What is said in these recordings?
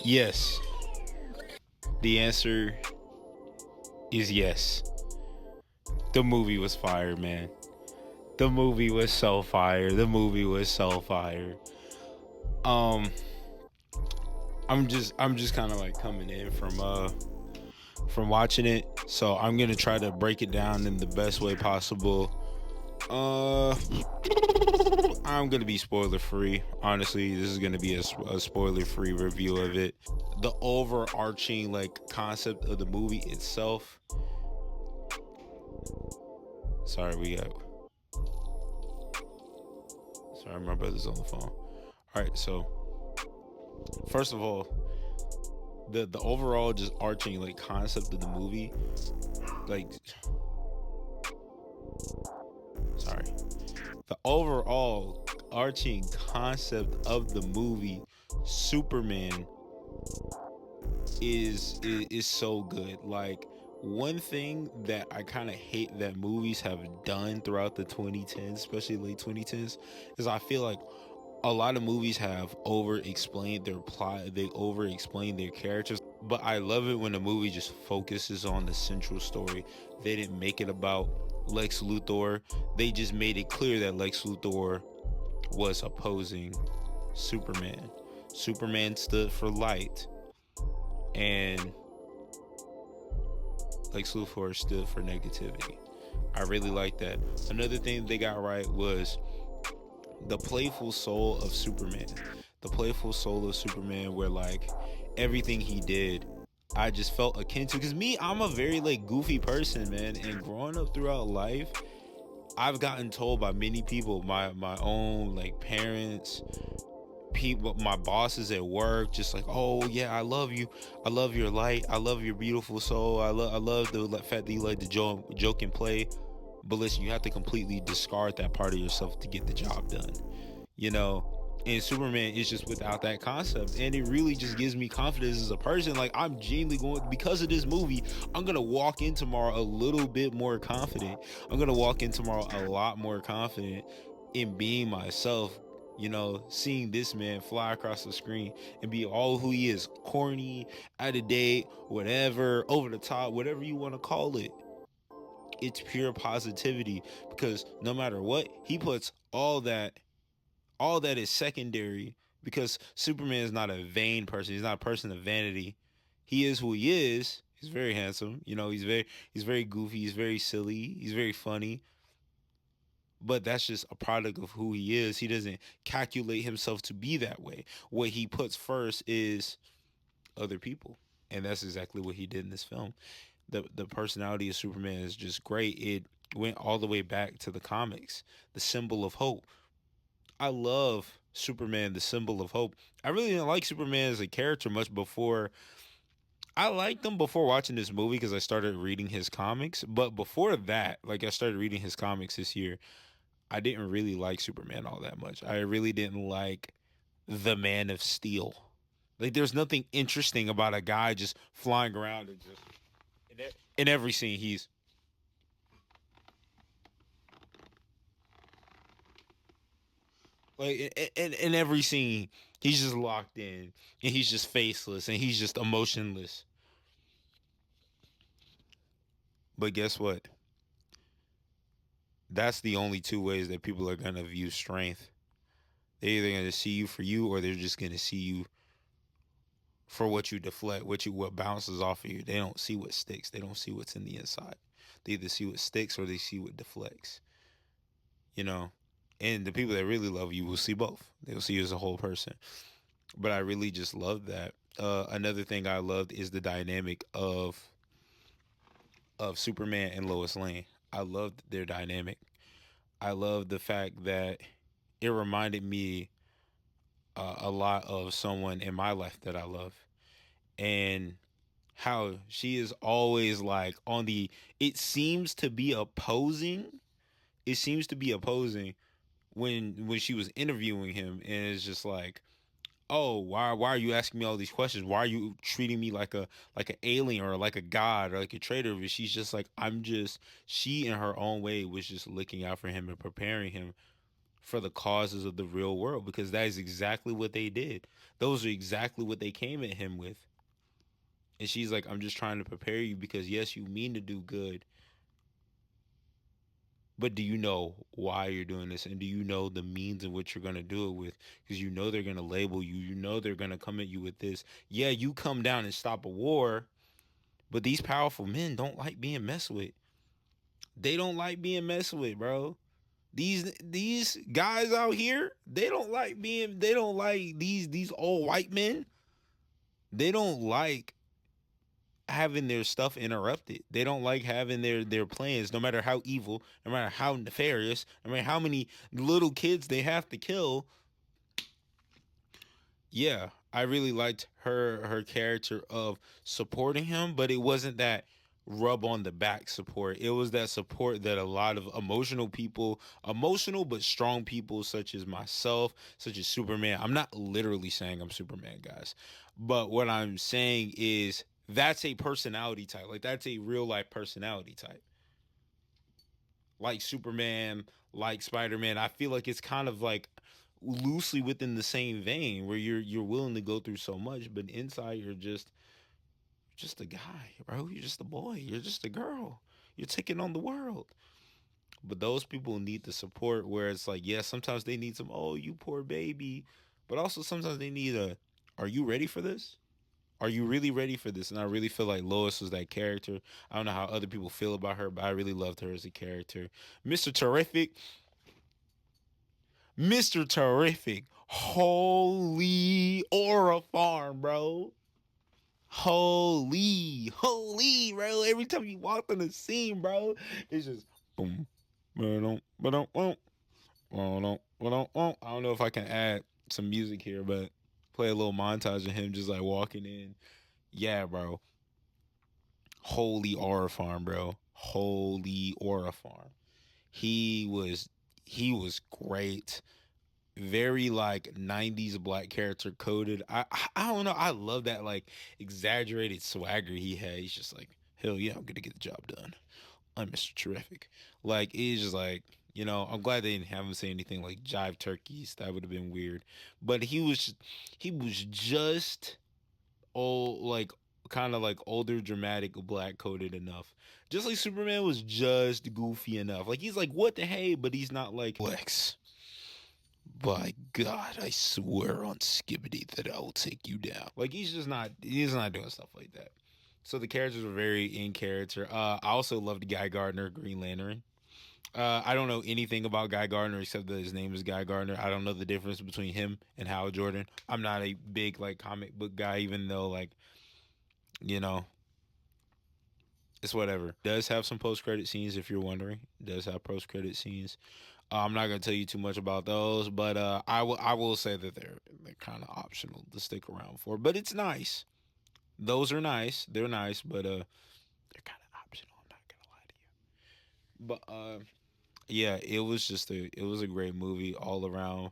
Yes. The answer is yes. The movie was fire, man. The movie was so fire. The movie was so fire. Um, I'm just kind of like coming in from watching it, so I'm gonna try to break it down in the best way possible. Uh, I'm gonna be spoiler free. Honestly, this is gonna be a spoiler free review of it. The overarching like concept of the movie itself. Sorry, we got. Sorry, my brother's on the phone. All right, so first of all, the overall just arching like concept of the movie, like sorry, the overall arching concept of the movie, Superman is so good. Like one thing that I kind of hate that movies have done throughout the 2010s, especially late 2010s, is I feel like a lot of movies have over explained their plot, they over explain their characters, but I love it when a movie just focuses on the central story. They didn't make it about Lex Luthor, they just made it clear that Lex Luthor was opposing Superman. Superman stood for light, and Lex Luthor stood for negativity. I really like that. Another thing they got right was the playful soul of Superman. The playful soul of Superman, where like everything he did, I just felt akin to. Because me, I'm a very like goofy person, man. And growing up throughout life, I've gotten told by many people, my own like parents, people, my bosses at work, just like, oh yeah, I love your light, I love your beautiful soul, I love the fact that you like to joke and play. But listen, you have to completely discard that part of yourself to get the job done, you know. And Superman is just without that concept, and it really just gives me confidence as a person. Like I'm genuinely going, because of this movie, I'm gonna walk in tomorrow a little bit more confident. I'm gonna walk in tomorrow a lot more confident in being myself. You know, seeing this man fly across the screen and be all who he is, corny, out of date, whatever, over the top, whatever you want to call it. It's pure positivity, because no matter what, he puts all that is secondary, because Superman is not a vain person. He's not a person of vanity. He is who he is. He's very handsome. You know, he's very goofy. He's very silly. He's very funny. But that's just a product of who he is. He doesn't calculate himself to be that way. What he puts first is other people, and that's exactly what he did in this film. The personality of Superman is just great. It went all the way back to the comics, the symbol of hope. I love Superman, the symbol of hope. I really didn't like Superman as a character much before. I liked him before watching this movie because I started reading his comics. But before that, like I started reading his comics this year, I didn't really like Superman all that much. I really didn't like the Man of Steel. Like there's nothing interesting about a guy just flying around and just in every scene he's like in every scene he's just locked in, and he's just faceless, and he's just emotionless. But guess what? That's the only two ways that people are gonna view strength. They're either gonna see you for you, or they're just gonna see you for what you deflect, what bounces off of you. They don't see what sticks. They don't see what's in the inside. They either see what sticks or they see what deflects. You know, and the people that really love you will see both. They'll see you as a whole person. But I really just love that. Another thing I loved is the dynamic of Superman and Lois Lane. I loved their dynamic. I love the fact that it reminded me a lot of someone in my life that I love, and how she is always like on the. It seems to be opposing. It seems to be opposing when she was interviewing him, and it's just like, oh, why are you asking me all these questions? Why are you treating me like an alien or like a god or like a traitor? But she's just like, I'm just. She in her own way was just looking out for him and preparing him for the causes of the real world, because that is exactly what they did. Those are exactly what they came at him with. And she's like, I'm just trying to prepare you because, yes, you mean to do good, but do you know why you're doing this? And do you know the means in which you're going to do it with? Because you know they're going to label you. You know they're going to come at you with this. Yeah, you come down and stop a war, but these powerful men don't like being messed with. They don't like being messed with, bro. These guys out here, they don't like these old white men. They don't like having their stuff interrupted. They don't like having their plans, no matter how evil, no matter how nefarious, no matter how many little kids they have to kill. Yeah, I really liked her character of supporting him, but it wasn't that rub on the back support. It was that support that a lot of emotional people, emotional but strong people such as myself, such as Superman. I'm not literally saying I'm Superman, guys. But what I'm saying is that's a personality type. Like that's a real life personality type. Like Superman, like Spider-Man. I feel like it's kind of like loosely within the same vein where you're willing to go through so much, but inside you're just a guy, bro. You're just a boy. You're just a girl. You're taking on the world. But those people need the support where it's like, yeah, sometimes they need some, oh, you poor baby. But also sometimes they need a, are you ready for this? Are you really ready for this? And I really feel like Lois was that character. I don't know how other people feel about her, but I really loved her as a character. Mr. Terrific. Mr. Terrific. Holy Aura Farm, bro. Holy, bro. Every time you walk on the scene, bro, it's just boom. I don't know if I can add some music here, but play a little montage of him just like walking in. Yeah, bro. Holy Aura Farm, bro. Holy Aura Farm. He was he was great. Very like 90s black character coded. I don't know. I love that like exaggerated swagger he had. He's just like, hell yeah, I'm gonna get the job done. I'm Mr. Terrific. Like it's just like, I'm glad they didn't have him say anything like jive turkeys. That would have been weird. But he was just old, like kind of like older dramatic black coded enough. Just like Superman was just goofy enough. Like he's like, what the hey, but he's not like Lex. By God, I swear on Skibbity that I will take you down. Like he's not doing stuff like that. So the characters were very in character. I also loved Guy Gardner, Green Lantern. I don't know anything about Guy Gardner except that his name is Guy Gardner. I don't know the difference between him and Hal Jordan. I'm not a big like comic book guy, even though like, you know, it's whatever. Does have some post credit scenes if you're wondering. Does have post credit scenes. I'm not gonna tell you too much about those, but I will say that they're kind of optional to stick around for. But it's nice. Those are nice. They're nice, but they're kind of optional. I'm not gonna lie to you. But yeah, it was a great movie all around.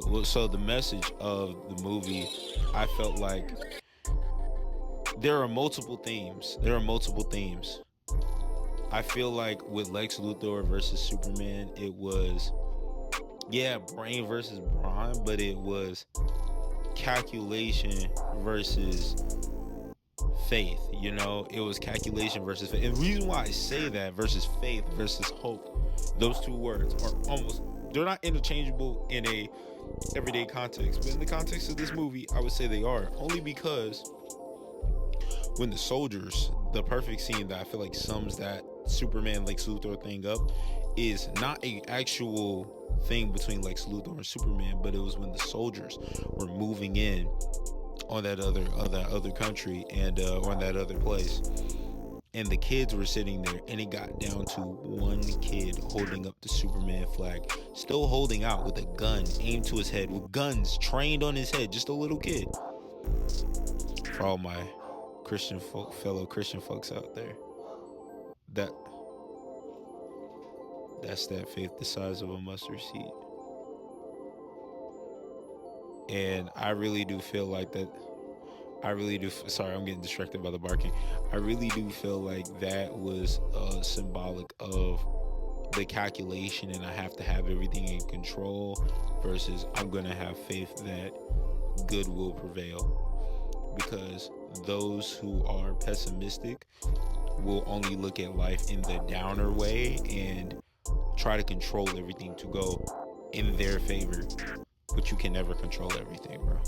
Well, so the message of the movie, I felt like there are multiple themes. There are multiple themes. I feel like with Lex Luthor versus Superman, it was, yeah, brain versus brawn, but it was calculation versus faith. It was calculation versus faith. And the reason why I say that versus faith versus hope, those two words are almost, they're not interchangeable in a everyday context, but in the context of this movie, I would say they are. Only because when the soldiers, the perfect scene that I feel like sums that Superman Lex Luthor thing up is not a actual thing between Lex Luthor and Superman, but it was when the soldiers were moving in on that other country and on that other place, and the kids were sitting there, and it got down to one kid holding up the Superman flag, still holding out with a gun aimed to his head, with guns trained on his head, just a little kid. For all my fellow Christian folks out there, that that's that faith the size of a mustard seed. And I really do feel like that. I really do. Sorry, I'm getting distracted by the barking. I really do feel like that was symbolic of the calculation and I have to have everything in control versus I'm going to have faith that good will prevail. Because those who are pessimistic will only look at life in the downer way and try to control everything to go in their favor. But you can never control everything, bro.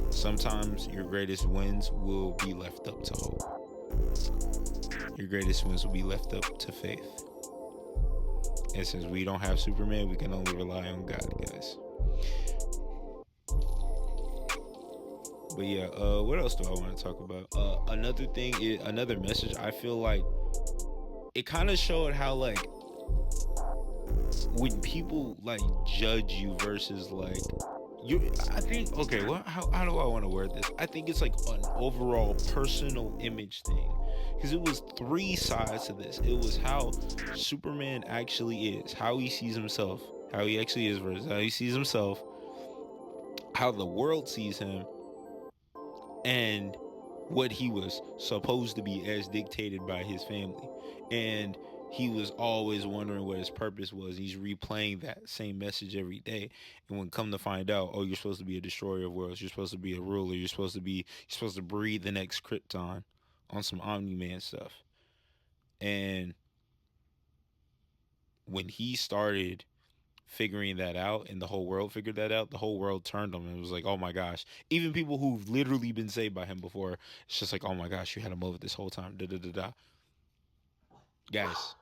Sometimes your greatest wins will be left up to hope. Your greatest wins will be left up to faith. And since we don't have Superman, we can only rely on God, guys. But yeah, what else do I want to talk about? Another thing is another message. I feel like it kind of showed how like when people like judge you versus like you. I think okay. Well, how do I want to word this? I think it's like an overall personal image thing. Because it was three sides to this. It was how Superman actually is, how he sees himself, how he actually is versus how he sees himself, how the world sees him, and what he was supposed to be as dictated by his family. And he was always wondering what his purpose was. He's replaying that same message every day. And when come to find out, oh, you're supposed to be a destroyer of worlds, you're supposed to be a ruler, you're supposed to breed the next Krypton on some Omni-Man stuff. And when he started figuring that out and the whole world figured that out, the whole world turned on him and was like, oh my gosh. Even people who've literally been saved by him before, it's just like, oh my gosh, you had a motive this whole time. Da da da da. Guys,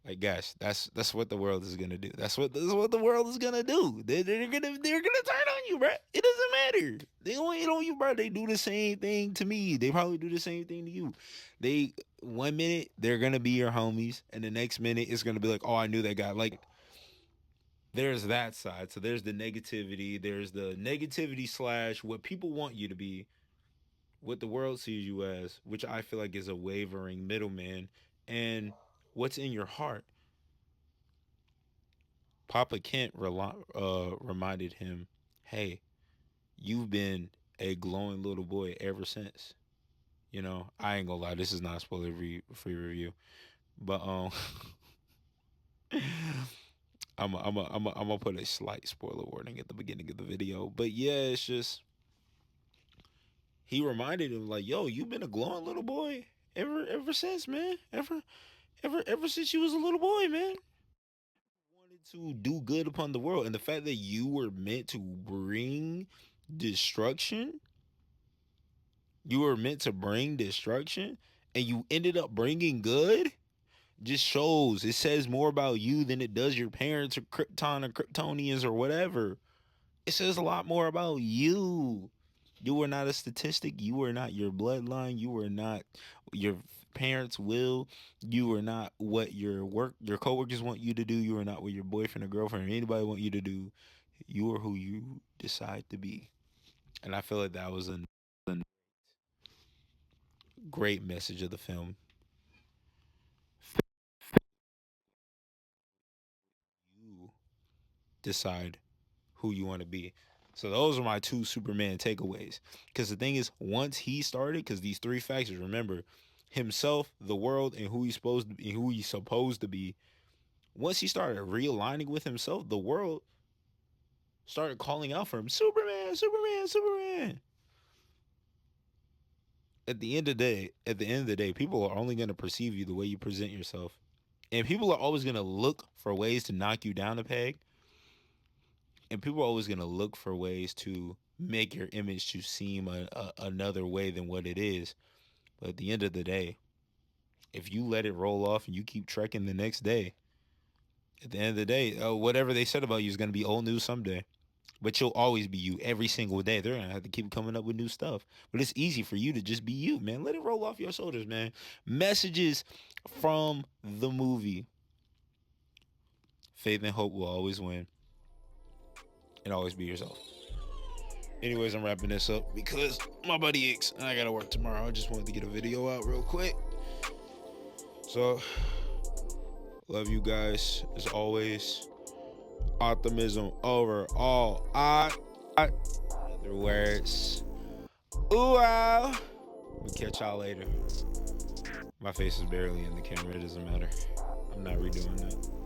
like guys, that's what the world is gonna do. That's what the world is gonna do. They're gonna turn on you, bro. It doesn't matter. They don't hate on you, bro. They do the same thing to me. They probably do the same thing to you. They 1 minute they're gonna be your homies, and the next minute it's gonna be like, oh, I knew that guy. Like there's that side. So there's the negativity. There's the negativity slash what people want you to be, what the world sees you as, which I feel like is a wavering middleman, and what's in your heart. Papa Kent reminded him, hey, you've been a glowing little boy ever since. You know, I ain't gonna lie, this is not a spoiler free review, but I'm gonna put a slight spoiler warning at the beginning of the video. But yeah, it's just he reminded him like, yo, you've been a glowing little boy ever since, man. Ever since you was a little boy, man. Wanted to do good upon the world, and the fact that you were meant to bring destruction, you were meant to bring destruction, and you ended up bringing good, just shows. It says more about you than it does your parents or Krypton or Kryptonians or whatever. It says a lot more about you. You were not a statistic. You were not your bloodline. You were not your parents' will. You were not what your coworkers want you to do. You were not what your boyfriend or girlfriend or anybody want you to do. You are who you decide to be. And I feel like that was a great message of the film. You decide who you want to be. So those are my two Superman takeaways. Because the thing is, once he started, because these three factors, remember, himself, the world, and who he's supposed to be. Once he started realigning with himself, the world started calling out for him, Superman, Superman, Superman. At the end of the day, people are only going to perceive you the way you present yourself. And people are always going to look for ways to knock you down a peg. And people are always going to look for ways to make your image to seem another way than what it is. But at the end of the day, if you let it roll off and you keep trekking the next day, at the end of the day, whatever they said about you is going to be old news someday. But you'll always be you every single day. They're going to have to keep coming up with new stuff. But it's easy for you to just be you, man. Let it roll off your shoulders, man. Messages from the movie. Faith and hope will always win. And always be yourself. Anyways, I'm wrapping this up because my buddy aches and I gotta work tomorrow. I just wanted to get a video out real quick. So, love you guys as always. Optimism over all. Other words. Ooh, wow. We'll catch y'all later. My face is barely in the camera. It doesn't matter. I'm not redoing that.